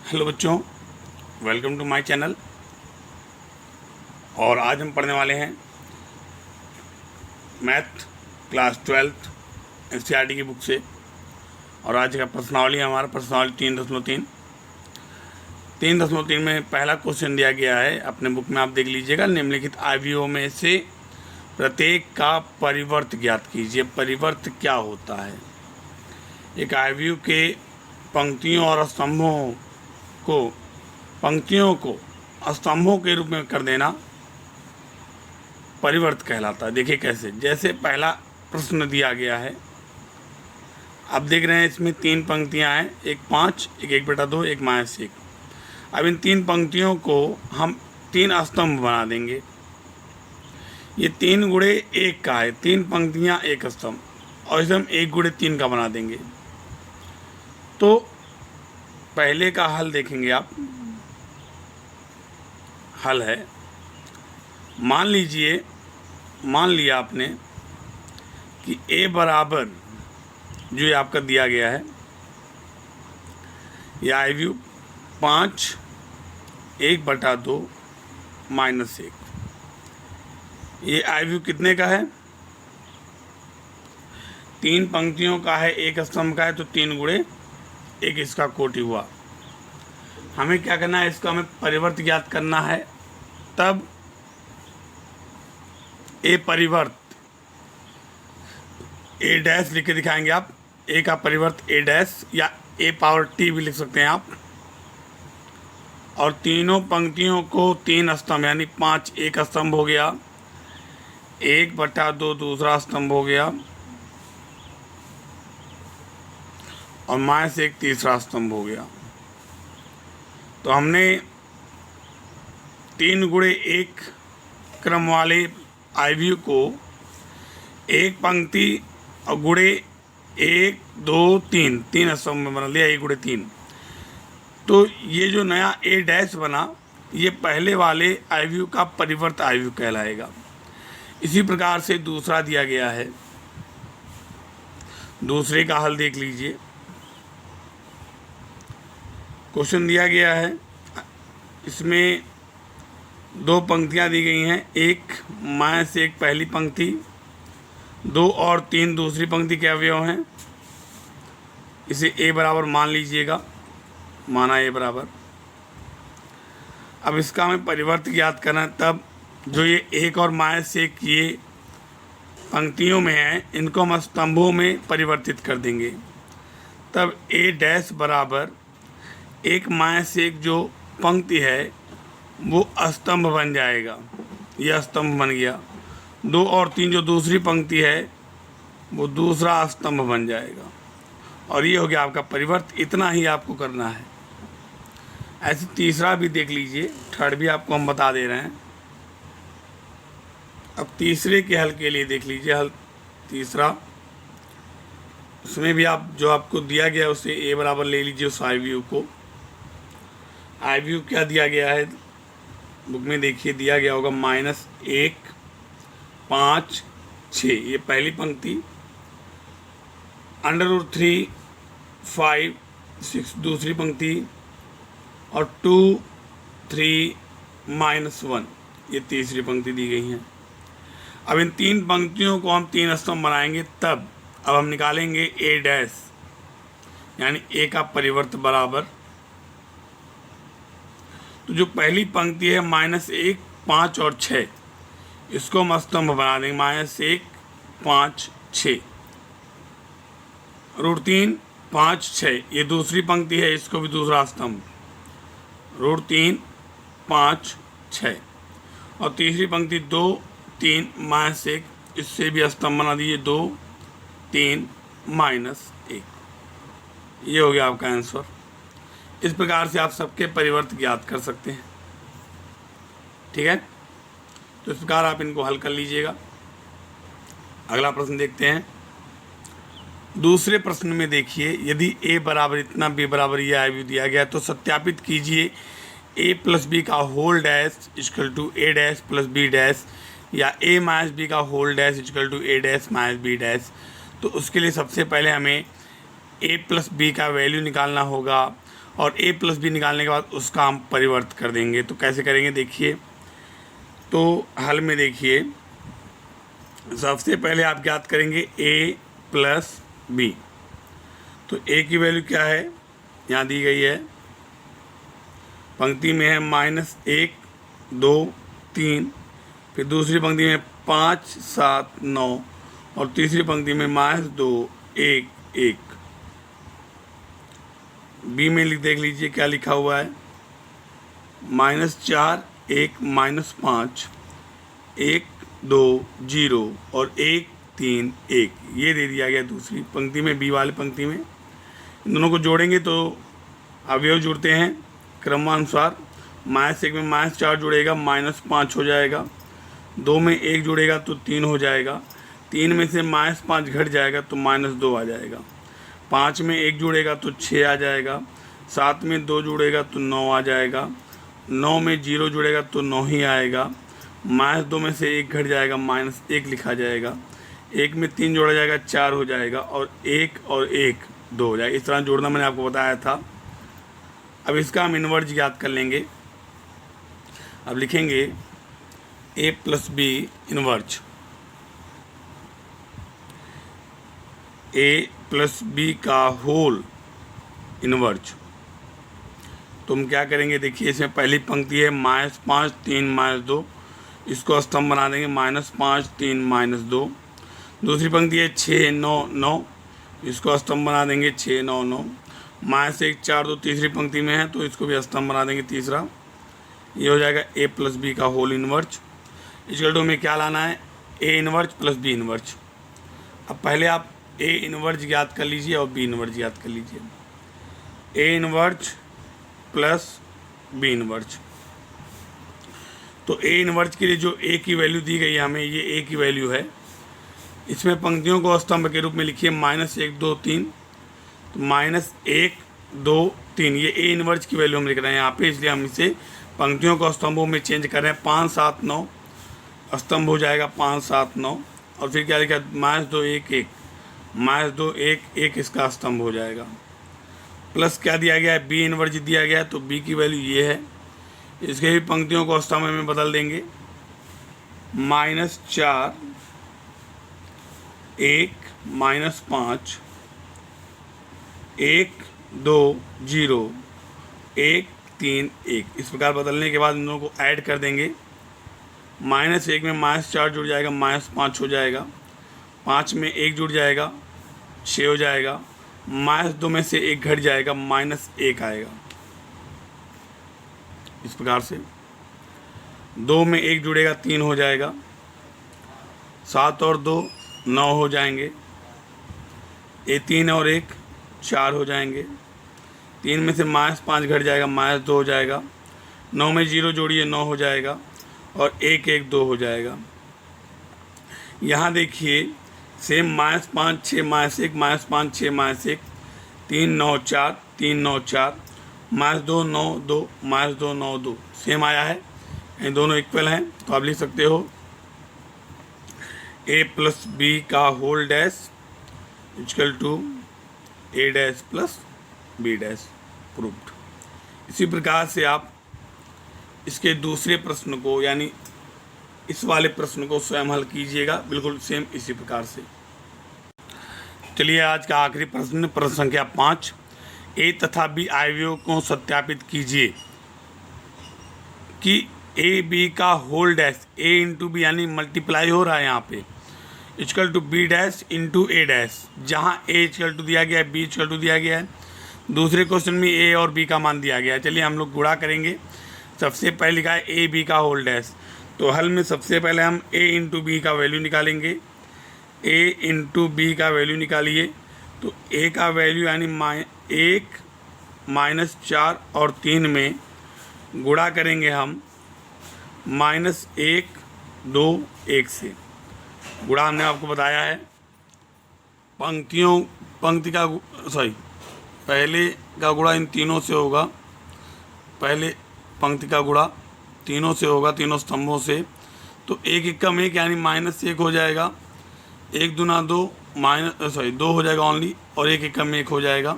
Hello बच्चों, welcome to my channel. और आज हम पढ़ने वाले हैं मैथ क्लास 12th एनसीईआरटी की बुक से। और आज का प्रश्नावली है हमारा प्रश्नावली 3.3। 3.3 में पहला क्वेश्चन दिया गया है, अपने बुक में आप देख लीजिएगा। निम्नलिखित अवयवों में से प्रत्येक का परिवर्त ज्ञात कीजिए। परिवर्त क्या होता है? एक अवयव के पंक्तियों को स्तंभों के रूप में कर देना परिवर्त कहलाता है। देखिए कैसे, जैसे पहला प्रश्न दिया गया है, आप देख रहे हैं इसमें 3 पंक्तियां हैं, एक 5, एक 1/2, एक -1। अब इन 3 पंक्तियों को हम 3 स्तंभ बना देंगे। ये 3 गुणे 1 का है, 3 पंक्तियां 1 स्तंभ, और इसे हम 1 गुणे 3 का बना देंगे। तो पहले का हल देखेंगे आप। हल है, मान लिया आपने कि a बराबर जो ये आपका दिया गया है, यह अवयव 5 1/2 -1। ये अवयव कितने का है? 3 पंक्तियों का है, 1 स्तंभ का है, तो 3 गुणे 1 इसका कोटि हुआ। हमें क्या करना है, इसका हमें परिवर्त ज्ञात करना है। तब ए परिवर्त ए डैश लिख के दिखाएंगे आप। ए का परिवर्त ए डैश या ए पावर टी भी लिख सकते हैं आप। और तीनों पंक्तियों को 3 स्तंभ यानी 5 एक स्तंभ हो गया, 1/2 दूसरा स्तंभ हो गया, और -1 तीसरा स्तंभ हो गया। तो हमने 3 गुणे 1 क्रम वाले अवयव को एक पंक्ति और गुणे 1 2 3 स्तंभ में बना लिया, 1 गुणे 3। तो ये जो नया ए डैश बना, ये पहले वाले अवयव का परिवर्त अवयव कहलाएगा। इसी प्रकार से दूसरा दिया गया है, दूसरे का हल देख लीजिए। क्वेश्चन दिया गया है, इसमें 2 पंक्तियां दी गई हैं, 1 -1 पहली पंक्ति, 2 और 3 दूसरी पंक्ति के अवयव हैं। इसे a बराबर मान लीजिएगा, माना a बराबर। अब इसका हमें परिवर्त ज्ञात करना है। तब जो ये 1 और -1 ये पंक्तियों में हैं, इनको हम स्तंभों में परिवर्तित कर देंगे। तब a डैश बराबर 1 -1 जो पंक्ति है वो स्तंभ बन जाएगा, यह स्तंभ बन गया। 2 और 3 जो दूसरी पंक्ति है वो दूसरा स्तंभ बन जाएगा, और ये हो गया आपका परिवर्त। इतना ही आपको करना है। ऐसे तीसरा भी देख लीजिए, थर्ड भी आपको हम बता दे रहे हैं। अब तीसरे के हल के लिए देख लीजिए, हल तीसरा, उसमें भी आप जो आपको दिया गया है उसे a बराबर ले लीजिए। उस अवयव को, अवयव क्या दिया गया है बुक में देखिए, दिया गया होगा -1 5 6, ये पहली पंक्ति, √3 5 6 दूसरी पंक्ति, और 2 3 -1 ये तीसरी पंक्ति दी गई है। अब इन 3 पंक्तियों को हम 3 स्तंभ बनाएंगे। तब अब हम निकालेंगे a डैश, यानी a का परिवर्त बराबर, तो जो पहली पंक्ति है -1 5 और 6, इसको हम स्तंभ बना देंगे। -1 5 6, √3 5 6 ये दूसरी पंक्ति है, इसको भी दूसरा स्तंभ, √3 5 6, और तीसरी पंक्ति 2 3 -1, इससे भी स्तंभ बना दीजिए, 2 3 -1। ये हो गया आपका आंसर। इस प्रकार से आप सबके परिवर्त ज्ञात कर सकते हैं। ठीक है, तो इस प्रकार आप इनको हल कर लीजिएगा। अगला प्रश्न देखते हैं। दूसरे प्रश्न में देखिए, यदि a बराबर इतना, b बराबर यह अवयव दिया गया, तो सत्यापित कीजिए a + b का whole dash equal to a dash + b dash, या a - b का whole dash equal to a dash - b dash. तो उसके लिए सबसे पहले हमें a + b का वैल्यू निकालना होगा, और a प्लस बी निकालने के बाद उसका हम परिवर्त कर देंगे। तो कैसे करेंगे देखिए, तो हल में देखिए सबसे पहले आप ज्ञात करेंगे a प्लस बी। तो a की वैल्यू क्या है, यहाँ दी गई है, पंक्ति में है -1 2 3, फिर दूसरी पंक्ति में 5 7 9 और तीसरी पंक्ति में -2 1 1। बी में देख लीजिए क्या लिखा हुआ है, -4 1 -5 1 2 0 और 1 3 1, ये दे दिया गया दूसरी पंक्ति में, बी वाली पंक्ति में। इन दोनों को जोड़ेंगे तो अवयव जुड़ते हैं क्रमानुसार। -1 में -4 जुड़ेगा -5 हो जाएगा, 2 में 1 जुड़ेगा तो 3 हो जाएगा, 3 में से -5 घट जाएगा तो -2 आ जाएगा, 5 में 1 जुड़ेगा तो 6 आ जाएगा, 7 में 2 जुड़ेगा तो 9 आ जाएगा, 9 में 0 जुड़ेगा तो 9 ही आएगा, -2 में से 1 घट जाएगा -1 लिखा जाएगा, 1 में 3 जोड़ा जाएगा 4 हो जाएगा और 1 और 1 2 हो जाएगा। इस तरह जोड़ना मैंने आपको बताया था। अब इसका हम इन्वर्ज ज्ञात कर लेंगे। अब लिखेंगे a plus B inverse, a plus B का होल इन्वर्ज। तो हम क्या करेंगे देखिए, इसमें पहली पंक्ति है -5 3 -2, इसको स्तंभ बना देंगे -5 3 -2। दूसरी पंक्ति है 6 9 9, इसको स्तंभ बना देंगे 6 9 9। -1 4 2 तीसरी पंक्ति में है तो इसको भी स्तंभ बना देंगे तीसरा। ये हो जाएगा a प्लस बी का होल इन्वर्ज। इक्वल टू में क्या लाना है, a इन्वर्ज प्लस b इन्वर्ज। अब पहले आप a इन्वर्ज ज्ञात कर लीजिए और b इन्वर्ज ज्ञात कर लीजिए। a इन्वर्ज प्लस b इन्वर्ज, तो a इन्वर्ज के लिए जो a की वैल्यू दी गई है हमें, ये a की वैल्यू है। इसमें पंक्तियों को स्तंभ के रूप में लिखिए -1 2 3, तो -1 2 3, ये a इन्वर्ज की वैल्यू हम लिख रहे हैं यहाँ पे, इसलिए हम इसे पंक्तियों को स्तंभों में चेंज कर रहे हैं। 5 7 9 स्तंभ हो जाएगा 5 7 9, और फिर क्या लिखा -2 1 1, -2 1 1 इसका स्तंभ हो जाएगा। प्लस क्या दिया गया है, b इन्वर्ज दिया गया है, तो b की वैल्यू ये है। इसके भी पंक्तियों को स्तंभ में बदल देंगे, -4 1 -5 1 2 0 1 3 1। इस प्रकार बदलने के बाद इन दोनों को ऐड कर देंगे। -1 में -4 जुड़ जाएगा -5 हो जाएगा, 5 में 1 जुड़ जाएगा 6 हो जाएगा, -2 में से 1 घट जाएगा -1 आएगा। इस प्रकार से 2 में 1 जुड़ेगा 3 हो जाएगा, 7 और 2 9 हो जाएंगे, ये 3 और 1 4 हो जाएंगे, 3 में से -5 घट जाएगा -2 हो जाएगा, 9 में 0 जोड़िए 9 हो जाएगा और 1 1 2 हो जाएगा। यहाँ देखिए सेम -5 6 -1 -5 6 -1 3 9 4 3 9 4 -2 9 2 -2 9 2 सेम आया है, ये दोनों इक्वल हैं। तो आप लिख सकते हो a प्लस बी का whole dash equal to a dash plus b dash proved. इसी प्रकार से आप इसके दूसरे प्रश्न को, यानी इस वाले प्रश्न को स्वयं हल कीजिएगा, बिल्कुल सेम इसी प्रकार से। चलिए आज का आखिरी प्रश्न, प्रश्न संख्या 5, a तथा b अवयवों को सत्यापित कीजिए कि a b का whole dash a into B यानी मल्टीप्लाई हो रहा है यहाँ पे, equal to b dash into a dash, जहाँ a इक्वल टू दिया गया है, b इक्वल टू दिया गया है, दूसरे क्वेश्चन में a और b का मान दिया गया है। चलिए हम लोग गुणा करेंगे। सबसे पहले लिखा है a b का होल डैश, तो हल में सबसे पहले हम a इंटू बी का वैल्यू निकालेंगे। a इंटू बी का वैल्यू निकालिए, तो a का वैल्यू यानी 1 -4 और 3 में गुणा करेंगे हम -1 2 1 से। गुणा हमने आपको बताया है, पहले का गुणा इन तीनों से होगा, पहले पंक्ति का गुणा तीनों से होगा, तीनों स्तंभों से। तो 1 1 कम 1 यानी -1 हो जाएगा, 1 दूना 2 2 हो जाएगा ओनली, और 1 1 कम 1 हो जाएगा।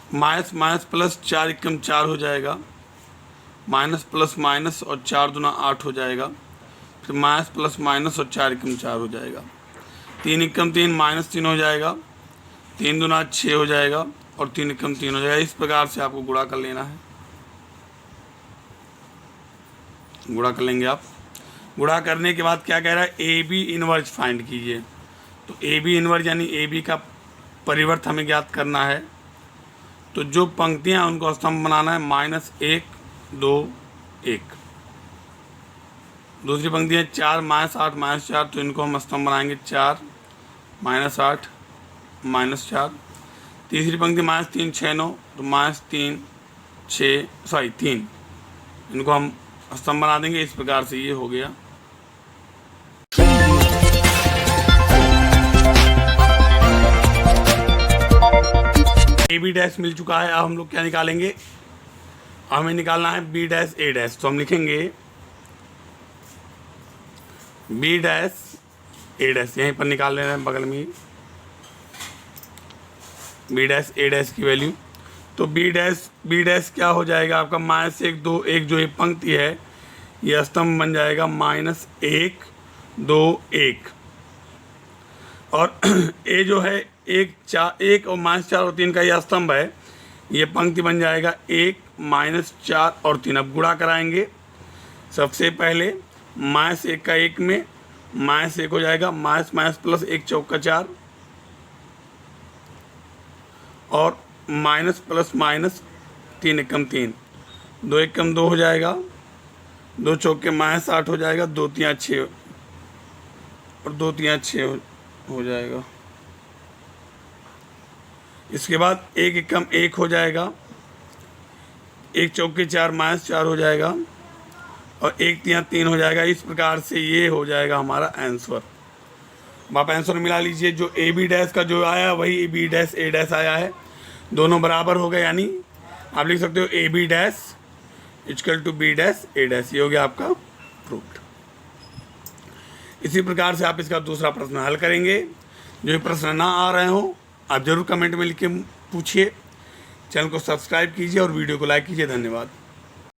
माइनस माइनस प्लस 4 एकम 4 हो जाएगा, माइनस प्लस माइनस और 4 दूना 8 हो जाएगा, फिर माइनस प्लस माइनस और 4 एकम 4 हो जाएगा, 3 एकम 3 माइनस 3 हो जाएगा, 3 दूना 6 हो जाएगा और 3 एकम 3 हो जाएगा। इस प्रकार से आपको गुणा कर लेना है। गुणा कर लेंगे आप। गुणा करने के बाद क्या कह रहा है, ए बी इनवर्स फाइंड कीजिए। तो ए बी इनवर्स यानी ए बी का परिवर्त हमें ज्ञात करना है। तो जो पंक्तियां हैं उनको स्तंभ बनाना है, -1 2 1। दूसरी पंक्ति है 4 -8 -4, तो इनको हम स्तंभ बनाएंगे 4 -8 -4। तीसरी पंक्ति -3 6 9, तो -3 6 3, इनको हम स्तंभ बना देंगे। इस प्रकार से ये हो गया। ए बी डैश मिल चुका है। अब हम लोग क्या निकालेंगे, हमें निकालना है बी डैश ए डैश। तो हम लिखेंगे बी डैश ए डैश, यहीं पर निकाल ले रहे हैं बगल में ही बी डैश ए डैश की वैल्यू। तो बी डैश क्या हो जाएगा आपका, -1 2 1, जो ये पंक्ति है ये स्तंभ बन जाएगा -1 2 1। और ए जो है 1 1 और -4 और 3 का यह स्तंभ है, ये पंक्ति बन जाएगा 1 -4 और 3। अब गुणा कराएंगे। सबसे पहले -1 का 1 में -1 हो जाएगा, माइनस माइनस प्लस 1 चौका 4 और माइनस प्लस माइनस 3 एकम 3, 2 एकम 2 हो जाएगा, 2 चौके -8 हो जाएगा, 2 3 6 और 2 3 6 हो जाएगा। इसके बाद 1 एकम 1 हो जाएगा, 1 चौके 4 -4 हो जाएगा और 1 3 3 हो जाएगा। इस प्रकार से ये हो जाएगा हमारा आंसर। अब आप आंसर मिला लीजिए। जो ए बी डैश का जो आया वही बी डैश ए डैश आया है, दोनों बराबर हो गए। यानी आप लिख सकते हो A B dash equal to B dash A dash. ये हो गया आपका प्रूफ्ड। इसी प्रकार से आप इसका दूसरा प्रश्न हल करेंगे। जो ये प्रश्न ना आ रहे हो आप ज़रूर कमेंट में लिख के पूछिए। चैनल को सब्सक्राइब कीजिए और वीडियो को लाइक कीजिए। धन्यवाद।